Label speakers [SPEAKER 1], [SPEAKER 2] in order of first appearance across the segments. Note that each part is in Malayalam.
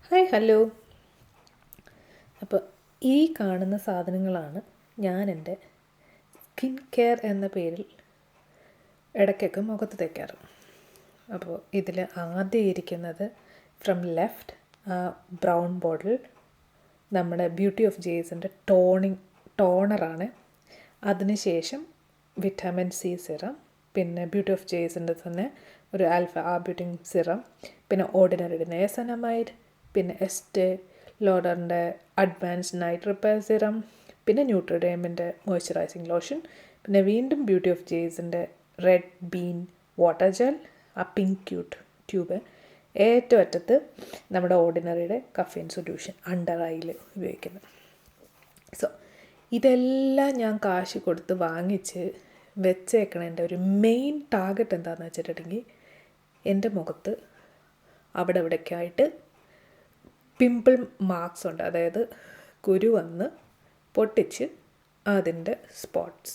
[SPEAKER 1] Hi hello. അപ്പോൾ ഈ കാണുന്ന സാധനങ്ങളാണ് ഞാൻ എൻ്റെ സ്കിൻ കെയർ എന്ന പേരിൽ ഇടയ്ക്കൊക്കെ മുഖത്ത് തേക്കാറ്. അപ്പോൾ ഇതിൽ ആദ്യം ഇരിക്കുന്നത് ഫ്രം ലെഫ്റ്റ് ബ്രൗൺ ബോട്ടിൽ നമ്മുടെ ബ്യൂട്ടി ഓഫ് ജേസിൻ്റെ ടോണറാണ്. അതിനുശേഷം വിറ്റാമിൻ സി സിറം, പിന്നെ ബ്യൂട്ടി ഓഫ് ജേസിൻ്റെ തന്നെ ഒരു ആൽഫ ആർബ്യൂട്ടിൻ സിറം, പിന്നെ ഓർഡിനറിയുടെ നയസനമൈഡ്, പിന്നെ എസ്റ്റേ ലോഡറിൻ്റെ അഡ്വാൻസ്ഡ് നൈറ്റ് റിപ്പയർ സിറം, പിന്നെ ന്യൂട്രിഡേമിൻ്റെ മോയ്സ്ചറൈസിങ് ലോഷൻ, പിന്നെ വീണ്ടും ബ്യൂട്ടി ഓഫ് ജേസിൻ്റെ റെഡ് ബീൻ വാട്ടർ ജെൽ, ആ പിങ്ക് ക്യൂട്ട് ട്യൂബ്, ഏറ്റവും അറ്റത്ത് നമ്മുടെ ഓർഡിനറിയുടെ കഫീൻ സൊല്യൂഷൻ അണ്ടർ ഐയിൽ ഉപയോഗിക്കുന്നത്. സോ ഇതെല്ലാം ഞാൻ കാശ് കൊടുത്ത് വാങ്ങിച്ച് വെച്ചേക്കണതിൻ്റെ ഒരു മെയിൻ ടാർഗറ്റ് എന്താണെന്ന് വെച്ചിട്ടുണ്ടെങ്കിൽ എൻ്റെ മുഖത്ത് അവിടെ ഇവിടേക്കായിട്ട് പിമ്പിൾ മാർക്സ് ഉണ്ട്, അതായത് കുരു വന്ന് പൊട്ടിച്ച് അതിൻ്റെ സ്പോട്ട്സ്.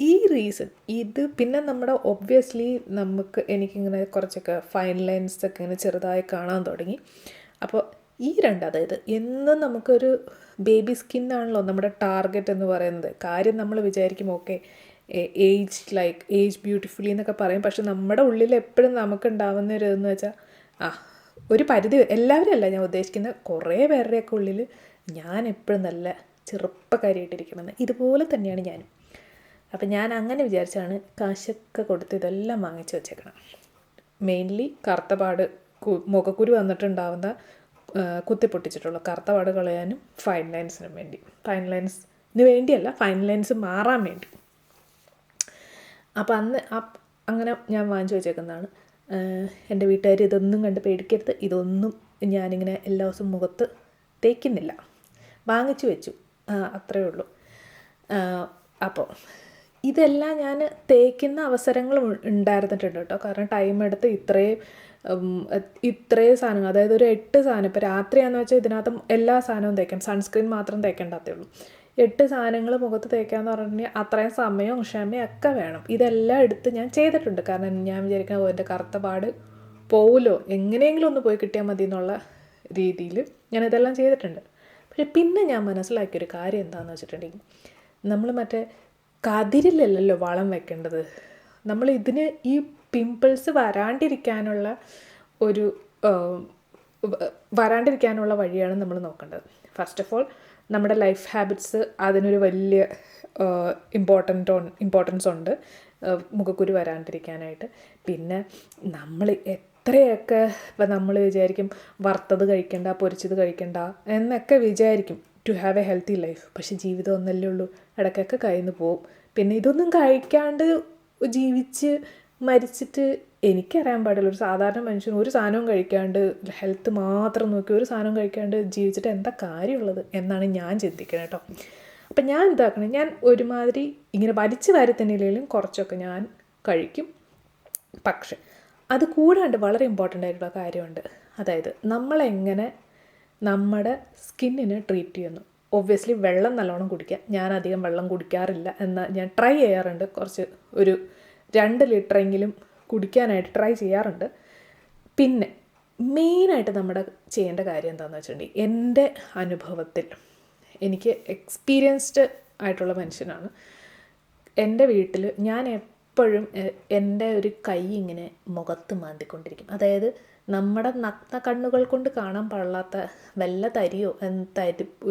[SPEAKER 1] ഈ റീസൺ പിന്നെ നമ്മുടെ ഒബ്വിയസ്ലി എനിക്കിങ്ങനെ കുറച്ചൊക്കെ ഫൈൻ ലൈൻസൊക്കെ ഇങ്ങനെ ചെറുതായി കാണാൻ തുടങ്ങി. അപ്പോൾ ഈ അതായത് എന്നും നമുക്കൊരു ബേബി സ്കിന്നാണല്ലോ നമ്മുടെ ടാർഗറ്റ് എന്ന് പറയുന്നത്. കാര്യം നമ്മൾ വിചാരിക്കും ഓക്കെ ഏജ് ബ്യൂട്ടിഫുള്ളി എന്നൊക്കെ പറയും, പക്ഷെ നമ്മുടെ ഉള്ളിൽ എപ്പോഴും നമുക്കുണ്ടാവുന്ന ഒരു ഇതെന്ന് വെച്ചാൽ ഒരു പരിധി, എല്ലാവരും അല്ല ഞാൻ ഉദ്ദേശിക്കുന്നത്, കുറേ പേരുടെയൊക്കെ ഉള്ളിൽ ഞാൻ എപ്പോഴും നല്ല ചെറുപ്പക്കാരിയായിട്ടിരിക്കണമെന്ന്. ഇതുപോലെ തന്നെയാണ് ഞാനും. അപ്പം ഞാൻ അങ്ങനെ വിചാരിച്ചാണ് കാശൊക്കെ കൊടുത്ത് ഇതെല്ലാം വാങ്ങിച്ച് വെച്ചേക്കണം. മെയിൻലി കറുത്തപാട് മുഖക്കുരു വന്നിട്ടുണ്ടാവുന്ന കുത്തിപ്പൊട്ടിച്ചിട്ടുള്ള കറുത്തപാട് കളയാനും ഫൈൻ ലൈൻസിനും വേണ്ടി, ഫൈൻ ലൈൻസിന് വേണ്ടിയല്ല, ഫൈൻ ലൈൻസ് മാറാൻ വേണ്ടി. അപ്പം അങ്ങനെ ഞാൻ വാങ്ങിച്ചു വെച്ചേക്കുന്നതാണ്. എൻ്റെ വീട്ടുകാർ ഇതൊന്നും കണ്ട് പേടിക്കരുത്, ഇതൊന്നും ഞാനിങ്ങനെ എല്ലാ ദിവസവും മുഖത്ത് തേക്കുന്നില്ല, വാങ്ങിച്ചു വെച്ചു, അത്രയേ ഉള്ളൂ. അപ്പോൾ ഇതെല്ലാം ഞാൻ തേക്കുന്ന അവസരങ്ങൾ ഉണ്ടായിരുന്നിട്ടുണ്ട് കേട്ടോ. കാരണം ടൈം എടുത്ത് ഇത്രയും സാധനങ്ങൾ, അതായത് ഒരു 8 സാധനം, ഇപ്പോൾ രാത്രിയാണെന്ന് വെച്ചാൽ ഇതിനകത്ത് എല്ലാ സാധനവും തേക്കാം, സൺസ്ക്രീൻ മാത്രം തേക്കേണ്ടതേ ഉള്ളൂ. 8 സാധനങ്ങൾ മുഖത്ത് തേക്കാമെന്ന് പറഞ്ഞാൽ അത്രയും സമയവും ക്ഷമയും ഒക്കെ വേണം. ഇതെല്ലാം എടുത്ത് ഞാൻ ചെയ്തിട്ടുണ്ട്. കാരണം ഞാൻ വിചാരിക്കുന്നത് എൻ്റെ കറുത്ത പാട് പോവുമല്ലോ, എങ്ങനെയെങ്കിലും ഒന്ന് പോയി കിട്ടിയാൽ മതി എന്നുള്ള രീതിയിൽ ഞാനിതെല്ലാം ചെയ്തിട്ടുണ്ട്. പക്ഷെ പിന്നെ ഞാൻ മനസ്സിലാക്കിയൊരു കാര്യം എന്താണെന്ന് വെച്ചിട്ടുണ്ടെങ്കിൽ, നമ്മൾ മറ്റേ കതിരിലല്ലല്ലോ വളം വെക്കേണ്ടത്. നമ്മൾ ഇതിന് ഈ പിമ്പിൾസ് വരാണ്ടിരിക്കാനുള്ള വഴിയാണ് നമ്മൾ നോക്കേണ്ടത്. ഫസ്റ്റ് ഓഫ് ഓൾ നമ്മുടെ ലൈഫ് ഹാബിറ്റ്സ് അതിനൊരു വലിയ ഇമ്പോർട്ടൻസ് ഉണ്ട് മുഖക്കുരു വരാണ്ടിരിക്കാനായിട്ട്. പിന്നെ നമ്മൾ എത്രയൊക്കെ ഇപ്പം നമ്മൾ വിചാരിക്കും വറുത്തത് കഴിക്കണ്ട, പൊരിച്ചത് കഴിക്കണ്ട എന്നൊക്കെ വിചാരിക്കും to have a healthy life. പക്ഷെ ജീവിതം ഒന്നല്ലേ ഉള്ളൂ, ഇടയ്ക്കൊക്കെ കയ്യിൽ നിന്ന് പോവും. പിന്നെ ഇതൊന്നും കഴിക്കാണ്ട് ജീവിച്ച് മരിച്ചിട്ട് എനിക്കറിയാൻ പാടില്ല, ഒരു സാധാരണ മനുഷ്യൻ ഒരു സാധനവും കഴിക്കാണ്ട് ഹെൽത്ത് മാത്രം നോക്കി ഒരു സാധനവും കഴിക്കാണ്ട് ജീവിച്ചിട്ട് എന്താ കാര്യമുള്ളത് എന്നാണ് ഞാൻ ചിന്തിക്കുന്നത് കേട്ടോ. അപ്പം ഞാൻ എന്താക്കണം, ഞാൻ ഒരുമാതിരി ഇങ്ങനെ വലിച്ചു വാരി തന്നെയില്ലെങ്കിലും കുറച്ചൊക്കെ ഞാൻ കഴിക്കും. പക്ഷെ അത് കൂടാണ്ട് വളരെ ഇമ്പോർട്ടൻ്റ് ആയിട്ടുള്ള കാര്യമുണ്ട്, അതായത് നമ്മളെങ്ങനെ നമ്മുടെ സ്കിന്നിനെ ട്രീറ്റ് ചെയ്യുന്നു. ഒബ്വിയസ്ലി വെള്ളം നല്ലോണം കുടിക്കുക. ഞാൻ അധികം വെള്ളം കുടിക്കാറില്ല, എന്നാൽ ഞാൻ ട്രൈ ചെയ്യാറുണ്ട്, കുറച്ച് ഒരു 2 ലിറ്ററെങ്കിലും കുടിക്കാനായിട്ട് ട്രൈ ചെയ്യാറുണ്ട്. പിന്നെ മെയിനായിട്ട് നമ്മുടെ ചെയ്യേണ്ട കാര്യം എന്താണെന്ന് വെച്ചിട്ടുണ്ടെങ്കിൽ, എൻ്റെ അനുഭവത്തിൽ, എനിക്ക് എക്സ്പീരിയൻസ്ഡ് ആയിട്ടുള്ള മനുഷ്യനാണ്. എൻ്റെ വീട്ടിൽ ഞാൻ എപ്പോഴും എൻ്റെ ഒരു കൈ ഇങ്ങനെ മുഖത്ത് മാന്തിക്കൊണ്ടിരിക്കും. അതായത് നമ്മുടെ നഗ്ന കണ്ണുകൾ കൊണ്ട് കാണാൻ പാടില്ലാത്ത വല്ല തരിയോ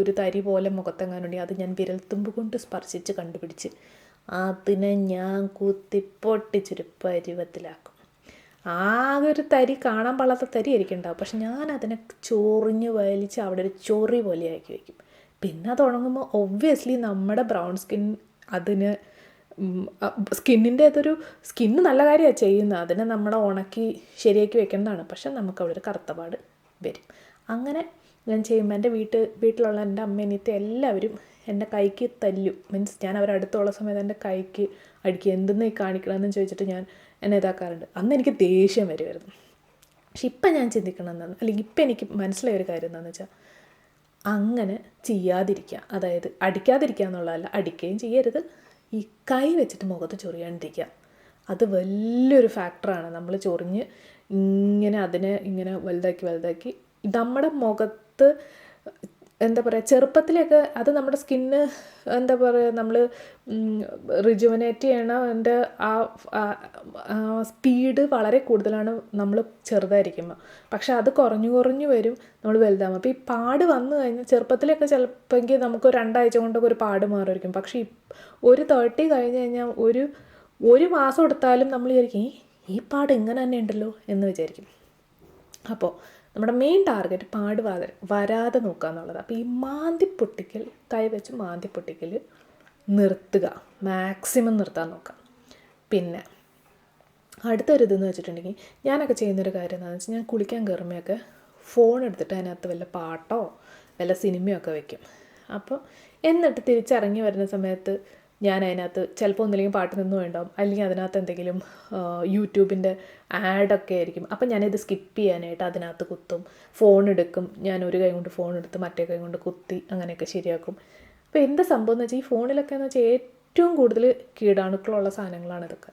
[SPEAKER 1] ഒരു തരി പോലെ മുഖത്തെങ്ങാനുണ്ടെങ്കിൽ അത് ഞാൻ വിരൽത്തുമ്പ് കൊണ്ട് സ്പർശിച്ച് കണ്ടുപിടിച്ച് അതിനെ ഞാൻ കുത്തിപ്പൊട്ടിച്ചൊരു പരുവത്തിലാക്കും. ആകെ ഒരു തരി, കാണാൻ പാടാത്ത തരി ആയിരിക്കുന്നുണ്ടാവും, പക്ഷെ ഞാൻ അതിനെ ചൊറിഞ്ഞ് വലിച്ച് അവിടെ ഒരു ചൊറി പോലെ ആക്കി വയ്ക്കും. പിന്നെ അത് ഉണങ്ങുമ്പോൾ ഒബ്വിയസ്ലി നമ്മുടെ ബ്രൗൺ സ്കിൻ അതിന് സ്കിന്ന് നല്ല കാര്യമാണ് ചെയ്യുന്നത്, അതിനെ നമ്മൾ ഉണക്കി ശരിയാക്കി വെക്കേണ്ടതാണ്. പക്ഷെ നമുക്കവിടെ ഒരു കറുത്തപാട് വരും. അങ്ങനെ ഞാൻ ചെയ്യുമ്പോൾ എൻ്റെ വീട്ടിലുള്ള എൻ്റെ അമ്മേനീത്തെ എല്ലാവരും എൻ്റെ കൈക്ക് തല്ലും. മീൻസ് ഞാൻ അവരടുത്തുള്ള സമയത്ത് എൻ്റെ കൈക്ക് അടിക്കുക, എന്തെന്ന് കാണിക്കണമെന്ന് ചോദിച്ചിട്ട് ഞാൻ എന്നെ ഇതാക്കാറുണ്ട്. അന്ന് എനിക്ക് ദേഷ്യം വരുമായിരുന്നു. പക്ഷെ ഇപ്പം ഞാൻ ചിന്തിക്കണമെന്നാണ്, അല്ലെങ്കിൽ ഇപ്പം എനിക്ക് മനസ്സിലായ ഒരു കാര്യം എന്താണെന്ന് വെച്ചാൽ, അങ്ങനെ ചെയ്യാതിരിക്കുക. അതായത് അടിക്കാതിരിക്കുക എന്നുള്ളതല്ല, അടിക്കുകയും ചെയ്യരുത്, ഈ കൈ വെച്ചിട്ട് മുഖത്ത് ചൊറിയാണ്ടിരിക്കുക. അത് വലിയൊരു ഫാക്ടറാണ്. നമ്മൾ ചൊറിഞ്ഞ് ഇങ്ങനെ അതിനെ ഇങ്ങനെ വലുതാക്കി നമ്മുടെ മുഖത്ത് എന്താ പറയുക, ചെറുപ്പത്തിലൊക്കെ അത് നമ്മുടെ സ്കിന്ന് എന്താ പറയുക, നമ്മൾ റിജുവനേറ്റ് ചെയ്യണ അതിൻ്റെ ആ സ്പീഡ് വളരെ കൂടുതലാണ് നമ്മൾ ചെറുതായിരിക്കുമ്പോൾ. പക്ഷെ അത് കുറഞ്ഞു വരും നമ്മൾ വലുതാകുമ്പോൾ. അപ്പോൾ ഈ പാട് വന്നു കഴിഞ്ഞാൽ ചെറുപ്പത്തിലൊക്കെ ചിലപ്പോൾ നമുക്ക് 2 ആഴ്ച കൊണ്ടൊക്കെ ഒരു പാട് മാറുമായിരിക്കും. പക്ഷേ ഒരു 30 കഴിഞ്ഞ് കഴിഞ്ഞാൽ ഒരു മാസം എടുത്താലും നമ്മൾ വിചാരിക്കും ഈ പാട് ഇങ്ങനെ തന്നെ ഉണ്ടല്ലോ എന്ന് വിചാരിക്കും. അപ്പോൾ നമ്മുടെ മെയിൻ ടാർഗറ്റ് പാട് വരാതെ നോക്കുക എന്നുള്ളത്. അപ്പോൾ ഈ മാന്തിപ്പൊട്ടിക്കൽ, കൈ വെച്ച് മാന്തിപ്പൊട്ടിക്കൽ നിർത്തുക, മാക്സിമം നിർത്താൻ നോക്കാം. പിന്നെ അടുത്തൊരു ഇതെന്ന് വെച്ചിട്ടുണ്ടെങ്കിൽ ഞാനൊക്കെ ചെയ്യുന്നൊരു കാര്യം എന്താണെന്ന് വെച്ചാൽ, ഞാൻ കുളിക്കാൻ കയറുമ്പോഴൊക്കെ ഫോൺ എടുത്തിട്ട് അതിനകത്ത് വല്ല പാട്ടോ വല്ല സിനിമയൊക്കെ വെക്കും. അപ്പോൾ എന്നിട്ട് തിരിച്ചിറങ്ങി വരുന്ന സമയത്ത് ഞാൻ അതിനകത്ത് ചിലപ്പോൾ ഒന്നില്ലെങ്കിൽ പാട്ട് നിന്ന് വേണ്ടാവും, അല്ലെങ്കിൽ അതിനകത്ത് എന്തെങ്കിലും യൂട്യൂബിൻ്റെ ആഡൊക്കെ ആയിരിക്കും. അപ്പം ഞാനിത് സ്കിപ്പ് ചെയ്യാനായിട്ട് അതിനകത്ത് കുത്തും, ഫോൺ എടുക്കും. ഞാൻ ഒരു കൈ കൊണ്ട് ഫോൺ എടുത്ത് മറ്റേ കൈ കൊണ്ട് കുത്തി അങ്ങനെയൊക്കെ ശരിയാക്കും. അപ്പോൾ എന്താ സംഭവം എന്ന് വെച്ചാൽ, ഈ ഫോണിലൊക്കെ എന്ന് വെച്ചാൽ ഏറ്റവും കൂടുതൽ കീടാണുക്കളുള്ള സാധനങ്ങളാണ് ഇതൊക്കെ.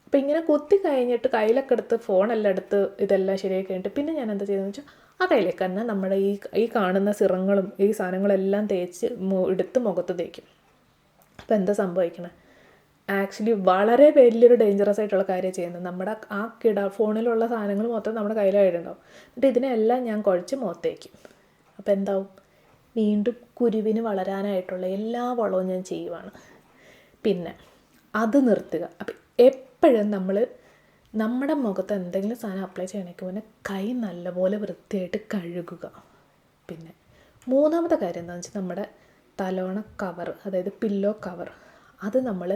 [SPEAKER 1] അപ്പോൾ ഇങ്ങനെ കുത്തി കഴിഞ്ഞിട്ട് കയ്യിലൊക്കെ എടുത്ത് ഫോണെല്ലാം എടുത്ത് ഇതെല്ലാം ശരിയാക്കി കഴിഞ്ഞിട്ട് പിന്നെ ഞാൻ എന്താ ചെയ്തതെന്ന് വെച്ചാൽ, ആ കയ്യിലേക്ക് തന്നെ നമ്മുടെ ഈ കാണുന്ന സിറങ്ങളും ഈ സാധനങ്ങളെല്ലാം തേച്ച് എടുത്ത് മുഖത്ത് തേക്കും. അപ്പോൾ എന്താ സംഭവിക്കണേ, ആക്ച്വലി വളരെ വലിയൊരു ഡേഞ്ചറസ് ആയിട്ടുള്ള കാര്യം ചെയ്യുന്നത്. നമ്മുടെ ആ ഫോണിലുള്ള സാധനങ്ങൾ മൊത്തം നമ്മുടെ കയ്യിലായിട്ടുണ്ടാവും. എന്നിട്ട് ഇതിനെല്ലാം ഞാൻ കുഴച്ച് മുഖത്തേക്കും. അപ്പോൾ എന്താവും, വീണ്ടും കുരുവിന് വളരാനായിട്ടുള്ള എല്ലാ വളവും ഞാൻ ചെയ്യുവാണ്. പിന്നെ അത് നിർത്തുക. അപ്പം എപ്പോഴും നമ്മുടെ മുഖത്ത് എന്തെങ്കിലും സാധനം അപ്ലൈ ചെയ്യണമെങ്കിൽ പിന്നെ കൈ നല്ലപോലെ വൃത്തിയായിട്ട് കഴുകുക. പിന്നെ 3ാമത്തെ കാര്യം എന്താണെന്ന് വെച്ചാൽ, നമ്മുടെ തലോണ കവർ, അതായത് പില്ലോ കവർ, അത് നമ്മൾ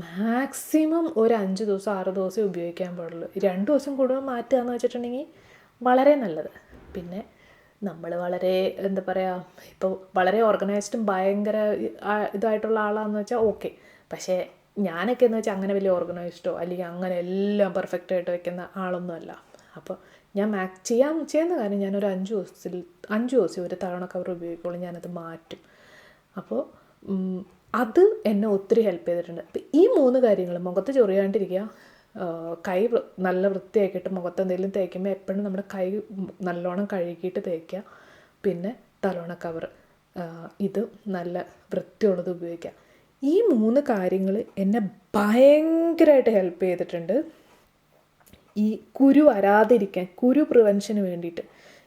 [SPEAKER 1] മാക്സിമം ഒരു 5 ദിവസം 6 ദിവസം ഉപയോഗിക്കാൻ പാടുള്ളൂ. 2 ദിവസം കൂടുതൽ മാറ്റുക എന്ന് വെച്ചിട്ടുണ്ടെങ്കിൽ വളരെ നല്ലത്. പിന്നെ നമ്മൾ വളരെ എന്താ പറയുക, ഇപ്പോൾ വളരെ ഓർഗനൈസ്ഡും ഭയങ്കര ഇതായിട്ടുള്ള ആളാണെന്ന് വെച്ചാൽ ഓക്കെ. പക്ഷേ ഞാനൊക്കെ എന്ന് വെച്ചാൽ അങ്ങനെ വലിയ ഓർഗനൈസ്ഡോ അല്ലെങ്കിൽ അങ്ങനെ എല്ലാം പെർഫെക്റ്റായിട്ട് വെക്കുന്ന ആളൊന്നുമല്ല. അപ്പോൾ ഞാൻ ചെയ്യുന്ന കാര്യം, ഞാനൊരു 5 ദിവസം ഒരു തവണ കവർ ഉപയോഗിക്കുള്ളൂ, ഞാനത് മാറ്റും. അപ്പോൾ അത് എന്നെ ഒത്തിരി ഹെൽപ്പ് ചെയ്തിട്ടുണ്ട്. അപ്പോൾ ഈ 3 കാര്യങ്ങൾ, മുഖത്ത് ചൊറിയാണ്ടിരിക്കുക, കൈ നല്ല വൃത്തിയാക്കിയിട്ട് മുഖത്ത് എന്തെങ്കിലും തേക്കുമ്പോൾ എപ്പോഴും നമ്മുടെ കൈ നല്ലോണം കഴുകിയിട്ട് തേക്കുക. പിന്നെ തലോണ കവർ, ഇത് നല്ല വൃത്തിയുള്ളത് ഉപയോഗിക്കുക. ഈ 3 കാര്യങ്ങൾ എന്നെ ഭയങ്കരമായിട്ട് ഹെൽപ്പ് ചെയ്തിട്ടുണ്ട് ഈ കുരു വരാതിരിക്കാൻ, കുരു പ്രിവെൻഷന് വേണ്ടിയിട്ട്.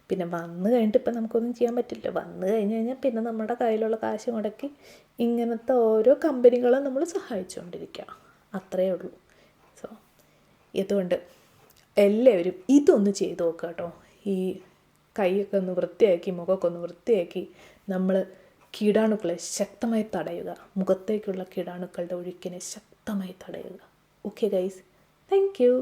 [SPEAKER 1] പിന്നെ വന്നു കഴിഞ്ഞിട്ട് ഇപ്പം നമുക്കൊന്നും ചെയ്യാൻ പറ്റില്ല. വന്നു കഴിഞ്ഞാൽ പിന്നെ നമ്മുടെ കയ്യിലുള്ള കാശ് മുടക്കി ഇങ്ങനത്തെ ഓരോ കമ്പനികളും നമ്മൾ സഹായിച്ചുകൊണ്ടിരിക്കുക, അത്രയേ ഉള്ളൂ. സോ ഇതുകൊണ്ട് എല്ലാവരും ഇതൊന്ന് ചെയ്ത് നോക്കുക കേട്ടോ. ഈ കൈയൊക്കെ ഒന്ന് വൃത്തിയാക്കി, മുഖമൊക്കെ ഒന്ന് വൃത്തിയാക്കി നമ്മൾ കീടാണുക്കളെ ശക്തമായി തടയുക, മുഖത്തേക്കുള്ള കീടാണുക്കളുടെ ഒഴുക്കിനെ ശക്തമായി തടയുക. Okay guys, thank you.